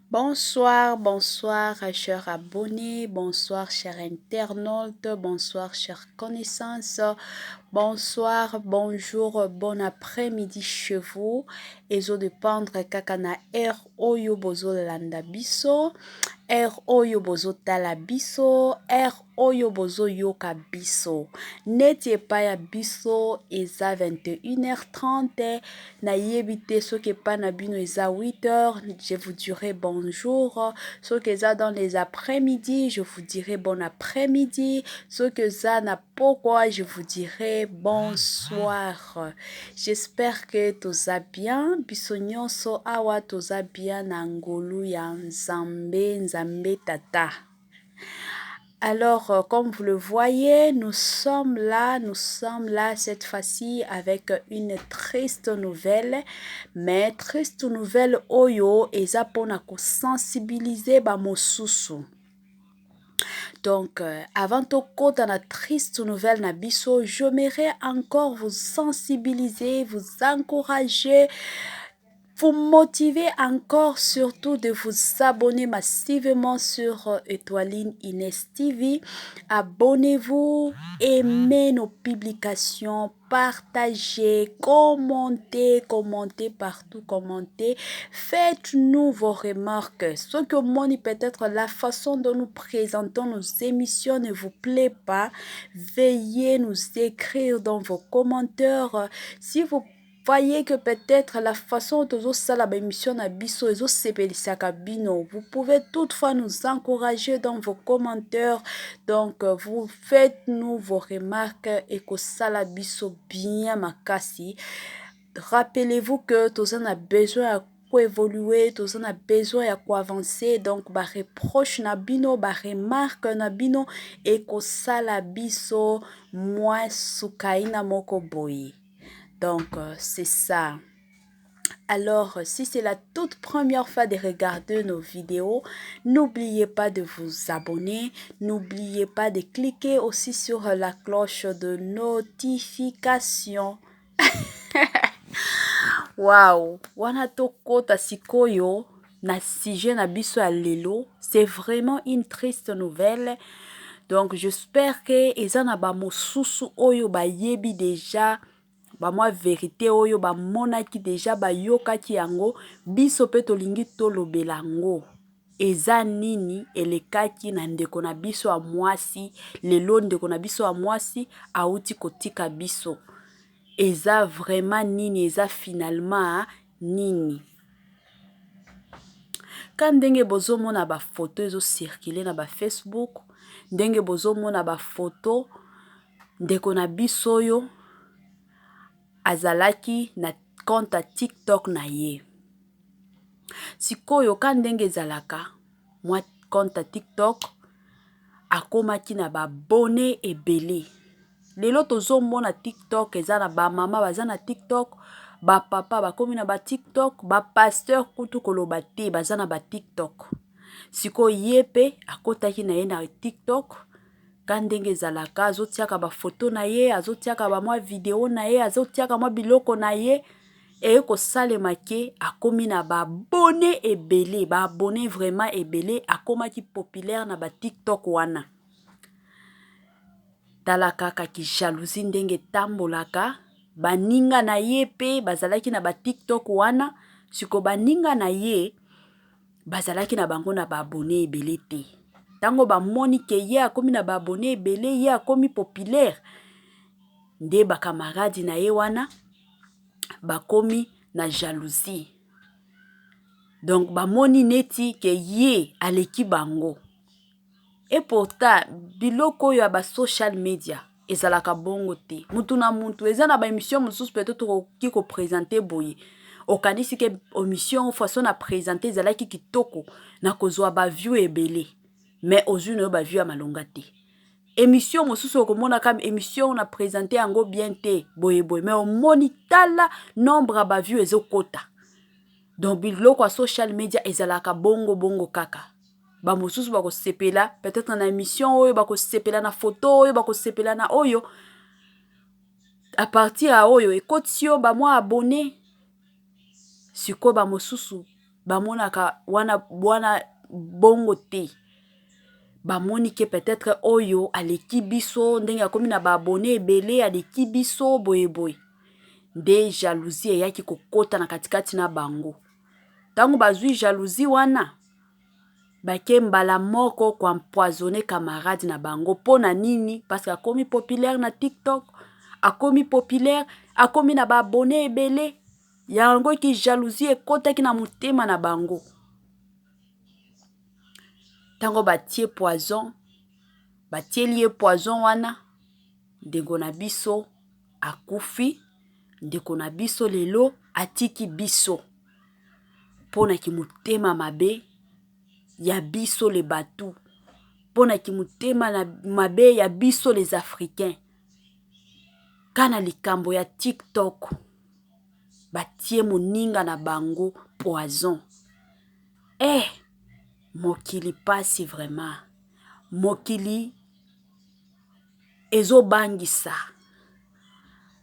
Bonsoir, bonsoir, chers abonnés, bonsoir, chers internautes, bonsoir, chères connaissances, bonsoir, bonjour, bon après-midi chez vous. Ezo dépendre kakana oyo bozo landa biso, oyo bozo tala biso, oyo bozo yoka biso. Neti epai ya biso eza 21h30, na yebite soki epai na bino eza 8h, je vous dirai bonjour. Soki eza dans les après-midi, je vous dirai bon après-midi. Soki eza na pokwa, je vous dirai bonsoir. J'espère que toza bien. Biso nyonso awa toza bien na ngolu ya Nzambe, Nzambe Tata. Alors, comme vous le voyez, nous sommes là cette fois-ci avec une triste nouvelle, mais triste nouvelle oyo eza pona ko sensibiliser ba mosusu. Donc, avant de kota na triste nouvelle na biso, j'aimerais encore vous sensibiliser, vous encourager, vous motiver encore surtout de vous abonner massivement sur Étoiline Inès TV. Abonnez-vous, aimez nos publications, partagez, commentez partout, commentez. Faites-nous vos remarques. Ce que moi, peut-être la façon dont nous présentons nos émissions ne vous plaît pas, veuillez nous écrire dans vos commentaires. Si vous voyez que peut-être la façon dont la émission na biso vous pouvez toutefois nous encourager dans vos commentaires. Donc vous faites-nous vos remarques et que ça la biso bien makasi. Rappelez-vous que tous on a besoin pour évoluer, tous on a besoin pour avancer. Donc ba reproche na bino, ba remarque na bino et que ça la biso moi sukaina moko boy. Donc, c'est ça. Alors, si c'est la toute première fois de regarder nos vidéos, n'oubliez pas de vous abonner. N'oubliez pas de cliquer aussi sur la cloche de notification. Wow! Wana tokota sikoyo na sujet na biso ya lelo. C'est vraiment une triste nouvelle. Donc, j'espère que ezana ba mosusu oyo ba yebi déjà ba moi vérité oyo ba monaki déjà ba yokaki yango biso pe tolingi tolobela yango eza nini elekaki na ndeko na biso ya mwasi lelo ndeko na biso ya mwasi auti kotika biso eza vraiment nini eza finalement nini ka ndenge bozomona ba photo ezo circuler na ba Facebook ndenge bozomona ba photo ndeko na biso oyo azalaki na compte TikTok na ye. Sikoyo ka ndenge ezalaka mwa compte TikTok akomaki na ba abonné ebele. Lelo tozomona TikTok eza na ba mama baza na TikTok, ba papa bakomi na ba TikTok, ba pasteur kutu koloba te baza na ba TikTok. Sikoyo ye pe akotaki na ye na TikTok. Ka ndenge ezalaka azotiaka ba photo na ye, azotiaka ba mwa video na ye, azotiaka mwa biloko na ye e kosalema ke akomi na ba abonné ebele, ba abonné vraiment ebele, akomaki populaire na ba TikTok wana. Tala kaka ki jalousie ndenge tambolaka, baninga na ye pe bazalaki na ba TikTok wana, siko baninga na ye bazalaki na bango na ba abonné ebele te. Tango ba moni ke ye akomi na ba abonné ebele, ye akomi populaire. Nde ba camarade na ye wana bakomi na jalousie. Donc ba moni neti ke ye aleki bango. Et pourtant biloko ya ba social media ezalaka bongo te. Mutu na mutu eza na ba émission mosusu peut-être ki ko présenter boye. Okanisi ke émission façon na présenter ezalaki kitoko na kozwa ba view ebele. Mais ozwi na yo ba view ya malonga te. Émission mosusu okomona comme émission na présenter yango bien te boye boye mais omoni tala nombre ba view ezokota. Donc biloko ya social media ezalaka bongo bongo kaka. Ba mosusu bako sepela peut-être na émission oyo bako sepela na photo oyo bako sepela na oyo à partir à oyo ekoti yo ba mwa abonné siko ba mosusu bamonaka wana bongo te. Bamoni ke peut-être oyo aleki biso ndenge akomi na baabone ebele aleki biso boyeboye. Nde jalousie eyaki kokota na katikati na bango. Tango bazwi jalousie wana bake mbala moko kwa empoisonner camarade na bango. Pona nini? Parce que akomi populaire na TikTok, akomi populaire, akomi na baabone ebele. Yango ki jalousie ekotaki na motema na bango. Tango batie poison, batie liye poison wana, ndeko na biso akufi, ndeko na biso lelo atiki biso. Pona ki motema mabe ya biso le batu. Pona ki motema na mabe ya biso les Africains. Kana likambo ya TikTok, batie moninga na bango poison. Mokili pasi vraiment. Mokili ezo bangisa.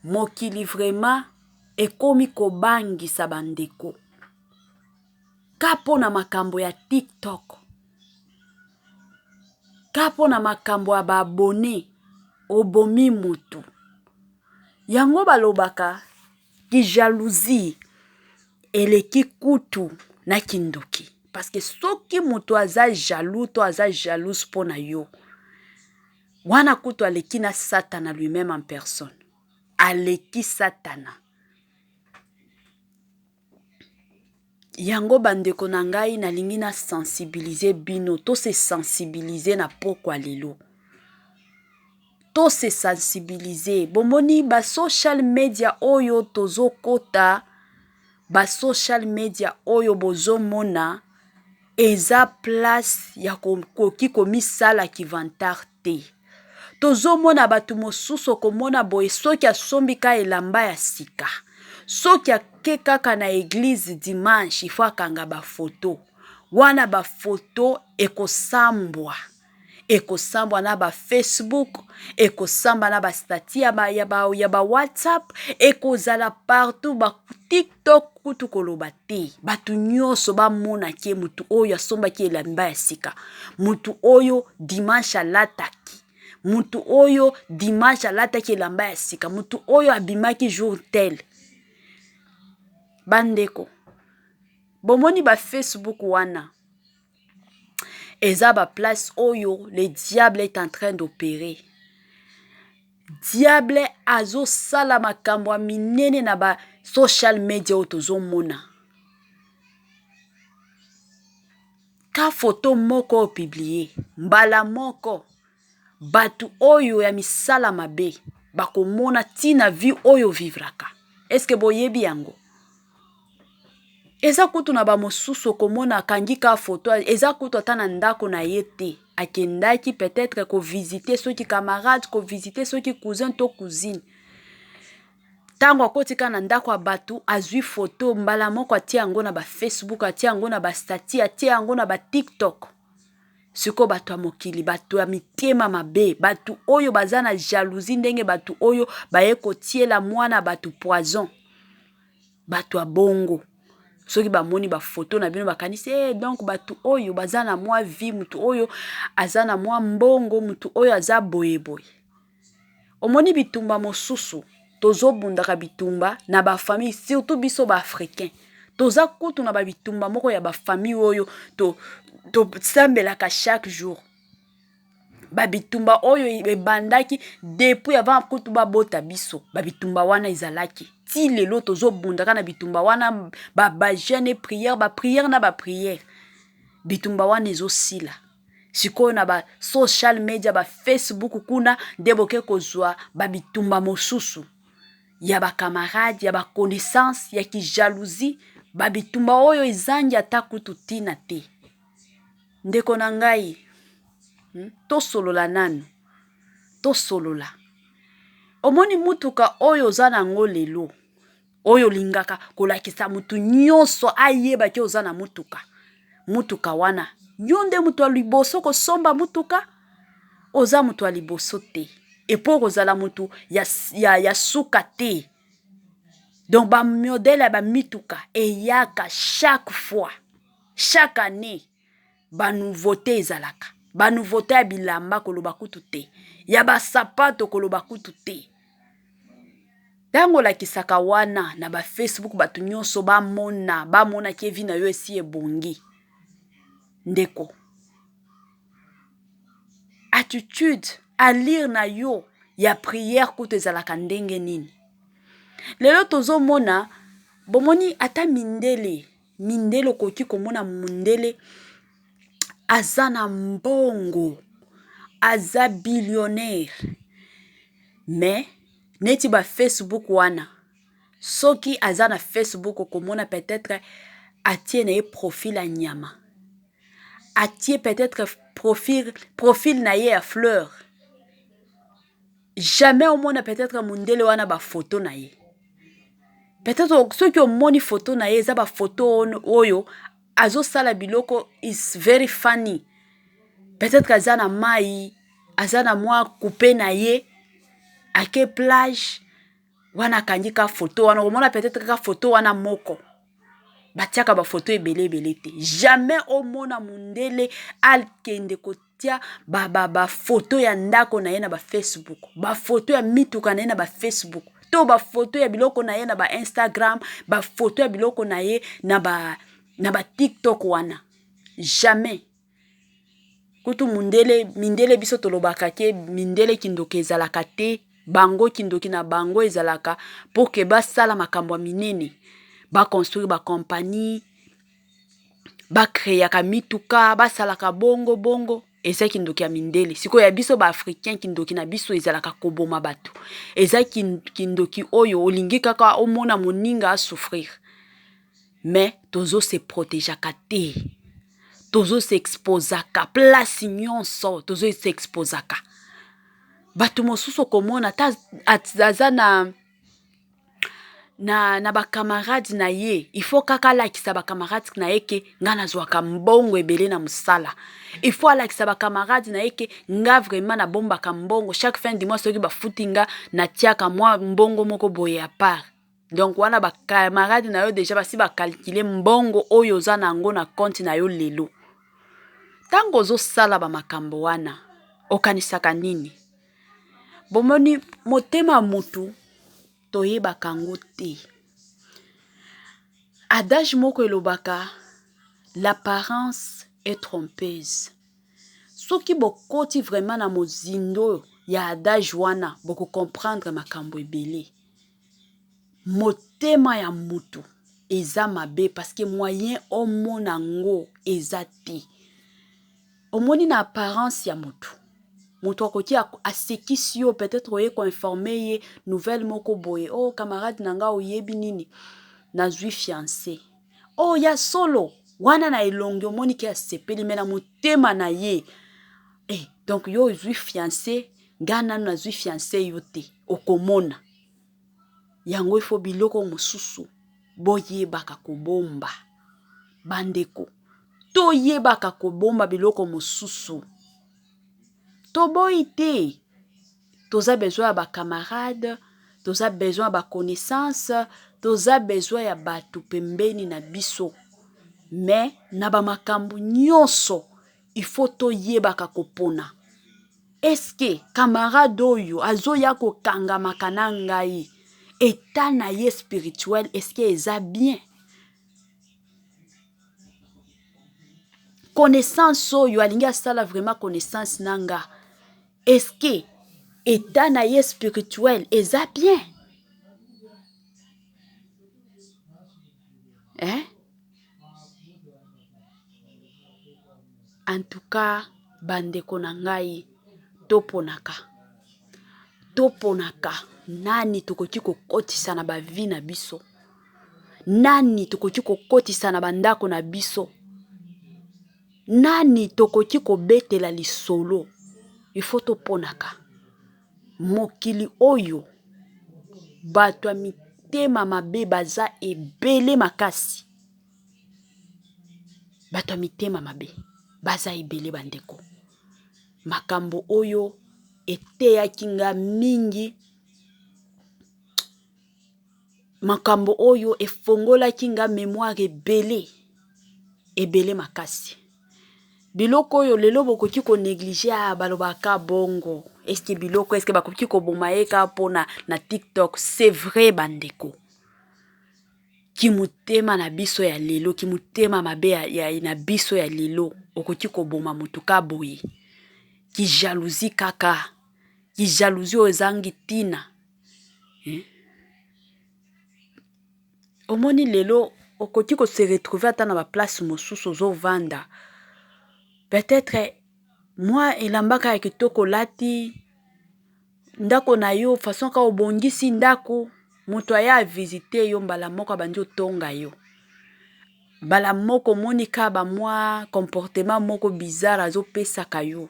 Mokili vraiment ekomi ko bangisa bandeko. Kapo na makambo ya TikTok. Kapo na makambo ya baabone obomi mutu. Yango balobaka ki jalousie eleki kutu na kindoki. Parce que soki mutu aza jaloux to aza jalouse pona yo. Wana kutu aleki na Satana lui-même en personne. Aleki Satana. Yango bandeko na ngai nalingi na sensibiliser bino. To se sensibiliser na pokwa lelo. To se sensibiliser. Bomoni ba social media oyo tozo kota. Ba social media oyo bozo mona. Eza place ya koki komisala kivantar te. Tozo mona batu mosusu komona boye soki asombi ka elamba ya sika. Soki ake kaka na église dimanche ifo akanga ba photo. Wana ba photo ekosambwa. Ekosambwa na ba Facebook, ekosambwa na ba stati ya ba WhatsApp, ekozala partout ba TikTok kutu koloba te. Batu nyonso ba mona ke mutu oyo asomba ki elamba ya sika. Mutu oyo dimanche alataki. Mutu oyo dimanche alataki elamba ya sika. Mutu oyo abimaki jour tel. Bandeko. Bomoni ba Facebook wana. Eza ba place oyo le diable est en train d'opérer. Diable azo sala makambo ya minene na ba social media otozo mona. Ka photo moko o publié, mbala moko, batu oyo ya misala mabe, bako mona tina vi oyo vivraka. Est-ce que boyebi yango? Eza kutu na ba mosusu komona kangi ka photo, eza kutu atana ndako na yete. Akendaki peut-être ko visiter soki camarade, ko visiter soki cousin to cousine. Tango akotika na ndako ya batu azwi photo mbala moko atia yango na ba Facebook, atia yango na ba stati, atia yango na ba TikTok. Siko batu ya mokili, batu ya mitema mabe, batu oyo baza na jalousie ndenge batu oyo baye kotiela mwana batu poison. Batu ya bongo. Soki bamoni ba photo na bino bakanisi donc batu oyo baza na mwa vie, mutu oyo aza na mwa mbongo, mutu oyo aza boye boye. Omoni bitumba mosusu. Tozo bundaka bitumba na ba famille surtout biso ba africain. Toza kutu na ba bitumba moko ya ba famille oyo to sambelaka chaque jour. Ba bitumba oyo ebandaki depuis avant kutu ba bota biso. Ba bitumba wana izalaki. Ti lelo tozo bundaka na bitumba wana ba jeune prière, ba prière na ba prière. Bitumba wana ezo sila. Sikoyo na ba social media, ba Facebook kuna ndeboke kozwa ba bitumba mosusu. Ya ba camarade, ya ba connaissance, ya ki jalousie, ba bitumba oyo ezangi ata kutu tina te. Ndeko na ngai, to solola nanu, to solola. Omoni mutuka oyo zana ngo lelo, oyo lingaka kolakisa mutu nyonso ayeba ki ozana mutuka. Mutuka wana, nyonde mutu aliboso kosomba mutuka, oza mutu aliboso te. Epo kozala mutu ya suka te. Donc ba modèle ba mituka eyaka chaque fois. chaque année banouveauté ezalaka, banouveauté ya bilamba koloba kutu te, ya basapato koloba kutu te. Tango lakisaka wana na ba Facebook bato nyonso bamona kevi na yo esi ebongi. Ndeko, attitude à lire na yo ya prière kutu ezalaka ndenge nini. Lelo tozo mona bomoni ata mindele koki komona mundele aza na mbongo, aza billionnaire, mais neti ba Facebook wana soki aza na Facebook komona peut-être atie na ye profil ya nyama, atie peut-être profil na ye ya fleur, jamais omona peut-être mundele wana ba photo na ye. Peut-être soki omoni photo na ye eza ba photo oyo azo sala biloko is very funny. Peut-être aza na mai, aza na mwa coupe na ye, ake plage, wana kandika photo wana, omona peut-être ka photo wana moko. Batiaka ba photo ebele te. Jamais omona mundele alkende kotia ba photo ya ndako na ye na ba Facebook, ba photo ya mituka na ye na ba Facebook, to ba photo ya biloko na ye na ba Instagram, ba photo ya biloko na ye na ba TikTok wana. Jamais. Kutu mindele biso tolobaka ke mindele kindoki ezalaka te, bango kindoki na bango ezalaka pour que basala makambo minene, ba construire ba compagnie, ba créer ka mituka, basalaka bongo, eza kindoki ya mindele. Siko ya biso ba africain kindoki na biso ezalaka koboma bato. Eza kindoki oyo olingi kaka omona moninga a souffrir. Mais tozo se protégeaka te. Tozo se exposaka, place nyonso, tozo se exposaka. Bato mosusu komona aza na ba camarades na ye, il faut kaka lakisa ba camarades na ye ke nga nazwaka mbongo ebele na musala. Il faut lakisa ba camarades na ye ke nga vraiment na bombaka mbongo, chaque fin du mois soki ba futinga na tiaka mwa mbongo moko boye à part. Donc wana ba camarades na yo déjà basi ba calculer mbongo oyo za nango na compte na yo lelo. Tango zo sala ba makambo wana, okanisaka nini? Bomoni motema mutu toyeba kango te. Adage moko elobaka, l'apparence est trompeuse. Soki bokoti vraiment na mozindo ya adage wana, boko comprendre makambo ebele. Motema ya mutu eza mabe parce que moyen omona ngo eza te. Omoni na apparence ya mutu. Mutu akoti asekisi yo, peut-être oye ko informer ye nouvelle moko boye. Oh camarade nanga oyebi nini? Nazwi fiancé. Oh ya solo. Wana na elongi omoni ke asepeli mena motema na ye. Donc yo zwi fiancé, ngana nazwi fiancé yo te. Okomona. Yango ifo biloko mosusu. Boyebaka kobomba. Bandeko. Toyebaka kobomba biloko mosusu. Toboyi te. Toza besoin ya ba camarade, toza besoin ya ba connaissance, toza besoin ya batu pembeni na biso. Mais na ba makambu nyonso, il faut toyebaka kopona. Est-ce que camarade oyo azoya ko kanga makana ngai, état na ye spirituel, est-ce que eza bien? Connaissance oyo alingi asala vraiment connaissance nanga. Est-ce que état na ye spirituel eza bien? En tout cas, bandeko na ngai, toponaka. Nani tokoki kokotisa na ba vie na biso? Nani tokoki kokotisa na bandako na biso? Nani tokoki kobetela lisolo? Il faut toponaka. Mokili oyo, bato ya mitema mabe baza ebele makasi. Bato ya mitema mabe baza ebele bandeko. Makambo oyo eteyaki nga mingi. Makambo oyo efongolaki nga mémoire ebele. ebele makasi. Biloko oyo lelo bokoki ko négliger balobaka bongo. Est-ce que biloko est-ce que bakoki ko bomaeka pona na TikTok? C'est vrai bandeko. Kimutema na biso ya lelo, kimutema mabe ya na biso ya lelo, okoki ko boma mutuka boye. Ki jalousie kaka. Ki jalousie ozangi tina. Omoni lelo okoki ko se retrouver ata na ba place mosusu ozo vanda. Peut-être moi elambaka ya kitoko lati ndako na yo façon ka obongisi ndako moto aya visiter yo mbala moko bandi otonga yo. Mbala moko monika ba mwa comportement moko bizarre azo pesaka yo.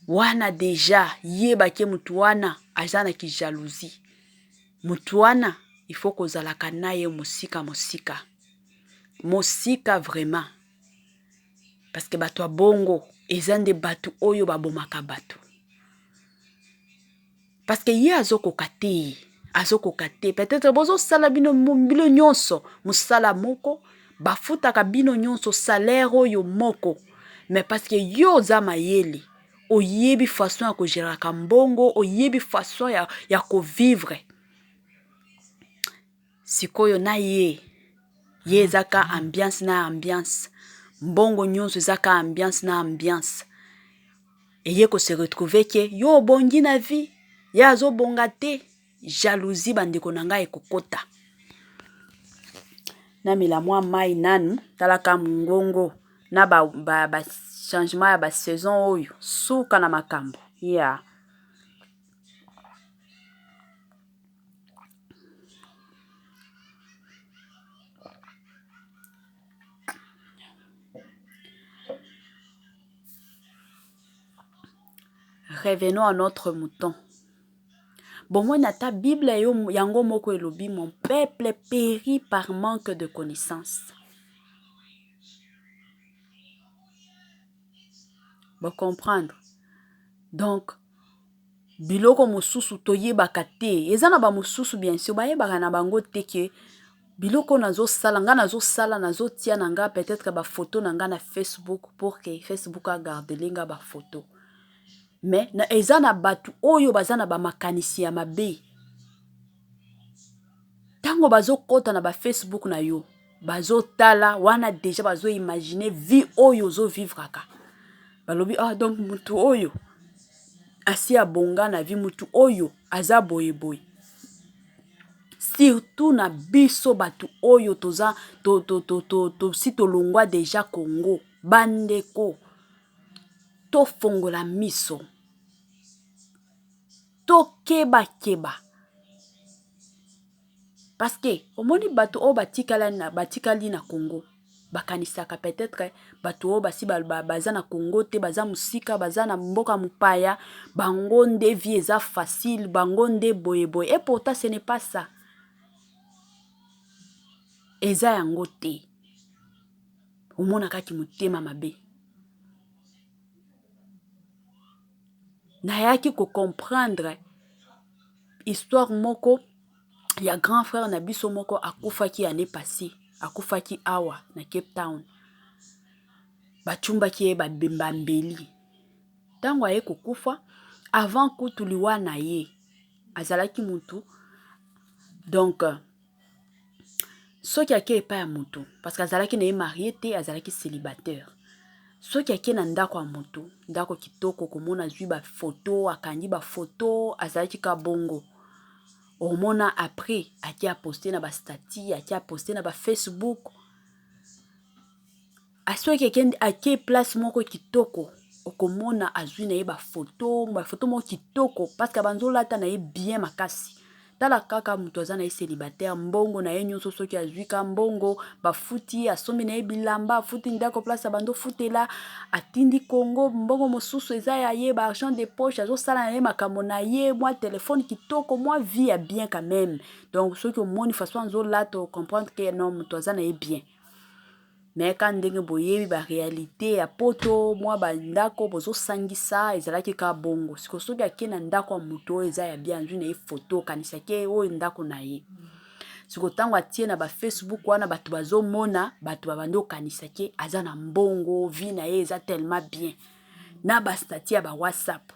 Wana deja yeba ke mutu wana azana ki jalousie. Mutu wana il faut kozalaka na ye mosika. Mosika vraiment. Parce que bato bongo ezande batu oyo babomaka batu. Parce que ye azokoka te. Peut-être bozo sala bino nyonso musala moko bafutaka bino nyonso salaire oyo moko. Mais parce que yo oza mayele oyebi façon ya kogeraka mbongo, oyebi façon ya ko vivre. Sikoyo na ye ezaka ambiance na ambiance. Mbongo nyonso ezaka ambiance na ambiance. Eye ko se retrouver ke yo bongi na vie, ya azo bonga te, jalousie bandeko na ngai ekokota. Na mila mwa mai nanu talaka mungongo na ba changement ya ba saison oyo suka na makambo. Yeah. Revenons à notre mouton. Bon, moi, na ta Bible, yango moko elobi, mon peuple périt par manque de connaissance. Bon, comprendre. Donc, biloko mosusu toyebaka te. Eza na ba mosusu bien sûr, bayebaka na bango te ke biloko nazo sala, nga nazo sala, nazo tia nanga peut-être ba photo nanga na Facebook pour que Facebook a garder linga ba photo. Mais na eza na batu oyo baza na ba makanisi ya mabe. Tango bazo kota na ba Facebook na yo, bazo tala wana déjà bazo imaginer vie oyo zo vivre aka. Balobi donc mutu oyo asi abonga na vie, mutu oyo aza boye boye. Surtout na biso batu oyo toza si tolongwa déjà Congo, bandeko to fongola miso. To keba. Parce que omoni batu o batikali na Congo bakanisaka peut-être batu o basi baza na Congo te, baza musika, baza na mboka mupaya, bango nde vie eza facile, bango nde boye. Et pourtant ce n'est pas ça. Eza yango te. Omona kaki mutema mabe. Nayaki ko comprendre histoire moko ya grand frère na biso moko akufaki année passée, akufaki awa na Cape Town. Bachumbaki ye babemba mbeli. Tango aye kukufa, avant kutu liwa na ye azalaki mutu. Donc soki ake epa ya mutu, parce que azalaki na ye marié te, azalaki célibataire. Soki ake na ndako ya mutu, ndako kitoko komona zwi ba photo, akangi ba photo, azalaki ka bongo. Omona après ake a posté na ba statut, ake a posté na ba Facebook. Asoki ake place moko kitoko, okomona azwi na ye ba photo moko kitoko, parce que banzo lata na ye bien makasi. Tala kaka mutu aza na ye célibataire, mbongo na ye nyonso soki azwi ka mbongo, bafuti asombi na ye bilamba, afuti ndako place bando futela, atindi Congo, mbongo mosusu eza ya ye, ba argent de poche, azo sala na ye makambo na ye, mwa téléphone kitoko, mwa vie ya bien quand même. Donc soki omoni façon anzo lata comprendre que non mutu aza na ye bien. Mais quand ndenge boyebi ba réalité ya poto mwa ba ndako bozo sangisa ezalaki ka bongo. Siko soki ake na ndako mutu eza ya bien, azwi na ye photo kanisake oyo ndako na ye. siko tango atie na ba Facebook wana bato bazomona bato babando kanisa ke aza na mbongo vie na ye eza tellement bien na ba statut ya ba WhatsApp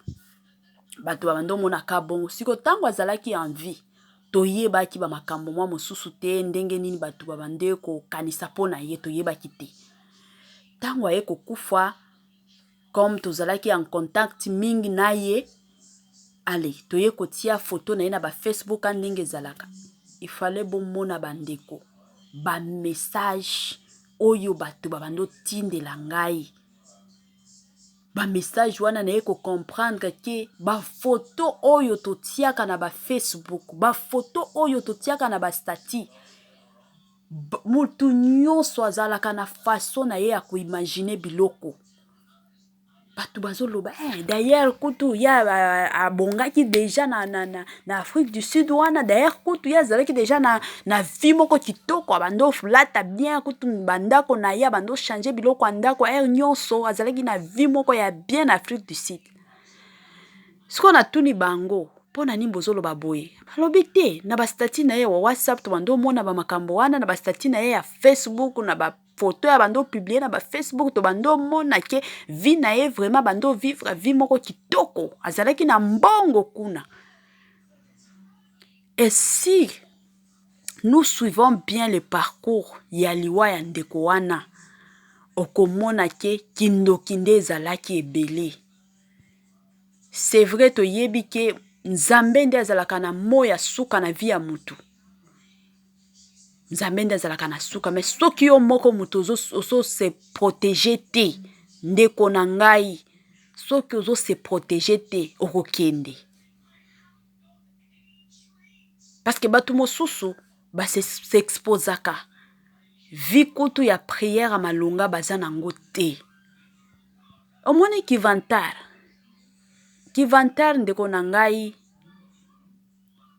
bato babando mona ka bongo siko tango azalaki en vie toyebaki ba makambo mwa mosusu te ndenge nini bato babande ko kanisa pona ye toyebaki te tango aye kokufa comme tozalaki en contact mingi na ye allez toye kotia photo na ye na ba Facebook ndenge ezalaka il fallait bomona bandeko ba message oyo bato babando tindela ngai ba message wana na ye ko comprendre ke ba photo oyo totiaka na ba Facebook ba photo oyo totiaka na ba statut mutu nyonso azalaka na façon na ye ya koimagine biloko bato bazoloba d'ailleurs kutu ya abongaki déjà na Afrique du Sud wana d'ailleurs kutu ya azalaki déjà na vie moko kitoko abando lata bien kutu bandako na ya bando changer biloko andako nyonso azalaki na vie moko ya bien na Afrique du Sud siko na tuni bango pona nini bozoloba boye balobi te na ba statut na ye wa WhatsApp to bando mona ba makambo wana na ba statut na ye ya Facebook na ba photo ya bando publier na ba Facebook to bando mona ke vie na ye vraiment bando vivre vie moko kitoko azalaki na mbongo kuna. Et si nous suivons bien le parcours ya liwa ya ndeko wana okomona ke kindokinde ezalaki ebele. C'est vrai toyebi ke Nzambe nde azalaka na moya suka na vie ya mutu. Nzambe nde azalaka na suka mais soki yo moko mutu ozo se protéger te ndeko na ngai soki ozo se protéger te okokende. Parce que batu mosusu ba se exposaka vi kutu ya prière a malonga baza nango te. Omoni kivantar ndeko na ngai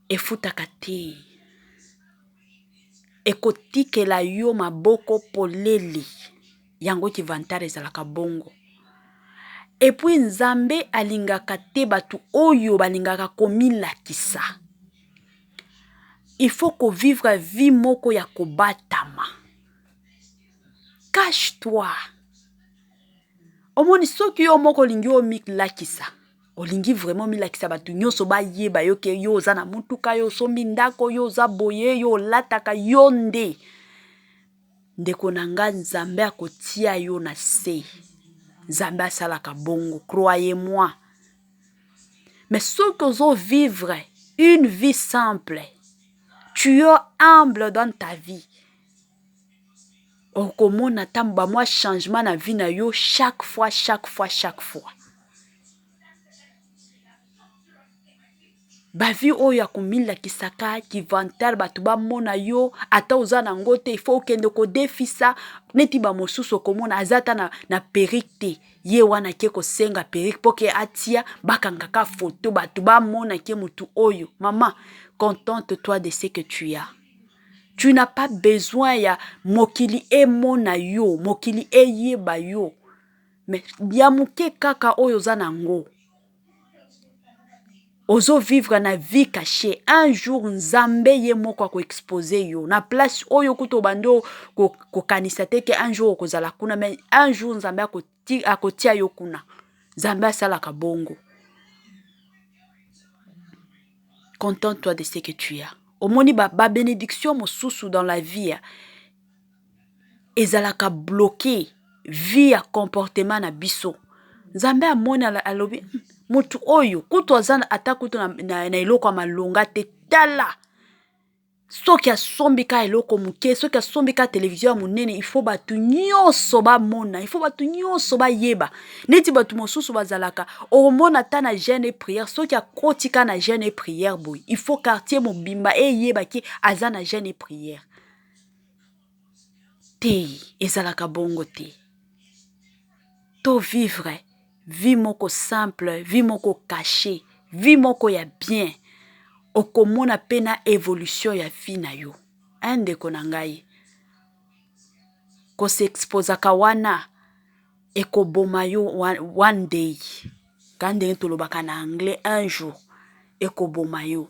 efutaka te. Ekotikela yo maboko polele yango kivantar ezalaka bongo. Et puis Nzambe alingaka te batu oyo balingaka komilakisa. Il faut que vivre vie moko ya kobatama. Cache-toi. Omoni soki yo moko lingi o milakisa. Olingi vraiment milakisa batu nyonso ba yeba yo ke yo za na mutuka yo sombi ndako yo za boye yo lataka yo nde. Ndeko na nga Nzambe akotia yo na se. Nzambe asalaka bongo, croyez-moi. Mais soki ozo vivre une vie simple, tu es humble dans ta vie. Okomona tamba moi changement na vie na yo chaque fois. Ba vie oyo akomila kisaka kivantar batu ba mona yo ata oza na ngote il faut kende ko defisa neti ba mosusu komona azata na perite ye wana ke ko senga perike poke atia bakangaka photo batu ba mona ke mutu oyo. Maman, contente-toi de ce que tu as. Tu n'as pas besoin ya mokili e mona yo, mokili e yeba yo. Mais ya muke kaka oyo za nango. Ozo vivre na vie cachée. Un jour Nzambe ye moko ko exposer yo. Na place oyo kuto bando ko kanisa te ke un jour kozala kuna mais un jour Nzambe akotia yo kuna. Nzambe asalaka bongo. Contente-toi de ce que tu as. Omoni ba bénédiction mosusu dans la vie. Ezalaka bloqué vie ya comportement na biso. Nzambe amoni alobi mutu oyo kutu azana ata kutu na eloko malonga te tala. Soki asombika eloko muke, soki asombika télévision munene, il faut batu nyonso ba mona, il faut batu nyonso ba yeba. Neti batu mosusu bazalaka, o mona ta na jeûne et prière, soki akotika na jeûne et prière boy. Il faut quartier mobimba e yeba ki azana jeûne et prière. Te, ezalaka bongo te. To vivre vie moko simple, vie moko caché, vie moko ya bien. Okomona pena évolution ya vie na yo. Ndeko na ngai. Ko se exposaka wana ekoboma yo one day. Kande tolobaka na anglais un jour ekoboma yo.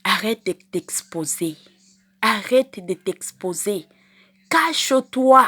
Arrête de t'exposer. Arrête de t'exposer. Cache-toi.